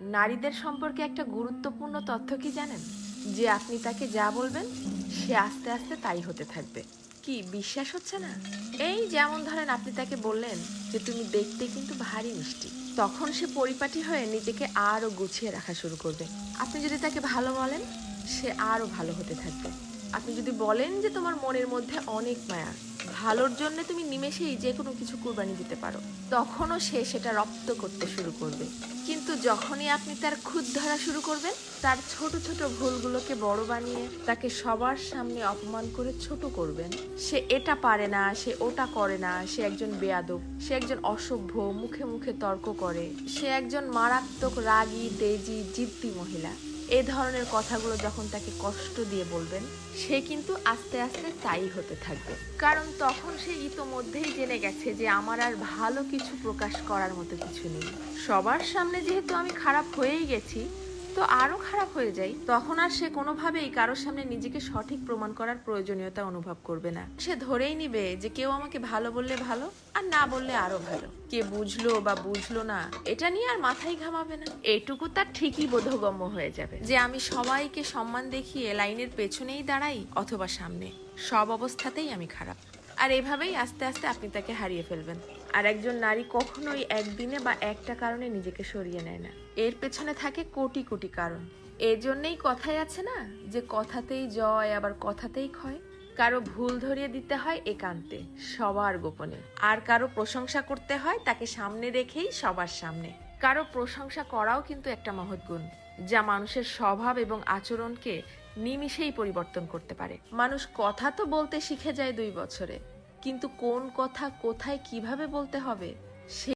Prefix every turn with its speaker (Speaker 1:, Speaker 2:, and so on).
Speaker 1: নারীদের সম্পর্কে একটা গুরুত্বপূর্ণ তথ্য কি জানেন? যে আপনি তাকে যা বলবেন সে আস্তে আস্তে তাই হতে থাকবে। কি বিশ্বাস হচ্ছে না? এই যেমন ধরেন আপনি তাকে বললেন যে তুমি দেখতে কিন্তু ভারী মিষ্টি, তখন সে পরিপাটি হয়ে নিজেকে আরো গুছিয়ে রাখা শুরু করবে। আপনি যদি তাকে ভালো বলেন সে আরো ভালো হতে থাকবে। আপনি যদি বলেন যে তোমার মনের মধ্যে অনেক মায়া, ভালোর জন্য তুমি নিমেষেই যে কোনো কিছু কুরবানি দিতে পারো, তখনও সে সেটা রপ্ত করতে শুরু করবে। কিন্তু যখনই আপনি তার খুঁত ধরা শুরু করবেন, তার ছোট ছোট ভুলগুলোকে বড় বানিয়ে তাকে সবার সামনে অপমান করে ছোট করবেন, সে এটা পারে না, সে ওটা করে না, সে একজন বেয়াদব, সে একজন অসভ্য, মুখে মুখে তর্ক করে, সে একজন মারাত্মক রাগী তেজি জিদ্দি মহিলা, এ ধরনের কথাগুলো যখন তাকে কষ্ট দিয়ে বলবেন, সে কিন্তু আস্তে আস্তে তাই হতে থাকবে। কারণ তখন সে ইতোমধ্যেই জেনে গেছে যে আমার আর ভালো কিছু প্রকাশ করার মতো কিছু নেই। সবার সামনে যেহেতু আমি খারাপ হয়েই গেছি, তো আরো খারাপ হয়ে যাই, তখন আর সে কোনোভাবেই কারোর সামনে নিজেকে সঠিক প্রমাণ করার প্রয়োজনীয়তা অনুভব করবে না। সে ধরেই নিবে যে কেউ আমাকে ভালো বললে ভালো, আর না বললে আরো ভালো। কে বুঝলো বা বুঝলো না এটা নিয়ে আর মাথায় ঘামাবে না। এটুকু তার ঠিকই বোধগম্য হয়ে যাবে যে আমি সবাইকে সম্মান দেখিয়ে লাইনের পেছনেই দাঁড়াই অথবা সামনে, সব অবস্থাতেই আমি খারাপ। আর এভাবেই আস্তে আস্তে আপনি তাকে হারিয়ে ফেলবেন। আর একজন নারী কখনোই একদিনে বা একটা কারণে নিজেকে সরিয়ে নেয় না, এর পেছনে থাকে কোটি কোটি কারণ। এর জন্যই কথাই আছে না যে কথাতেই জয় আবার কথাতেই ক্ষয়। কারো ভুল ধরিয়ে দিতে হয় একান্তে, সবার গোপনে। আর কারো প্রশংসা করতে হয় তাকে সামনে রেখেই সবার সামনে। কারো প্রশংসা করাও কিন্তু একটা মহৎ গুণ, যা মানুষের স্বভাব এবং আচরণকে নিমিষেই পরিবর্তন করতে পারে। মানুষ কথা তো বলতে শিখে যায় 2 বছরে, কিন্তু কোন কথা কোথায় কিভাবে বলতে হবে সে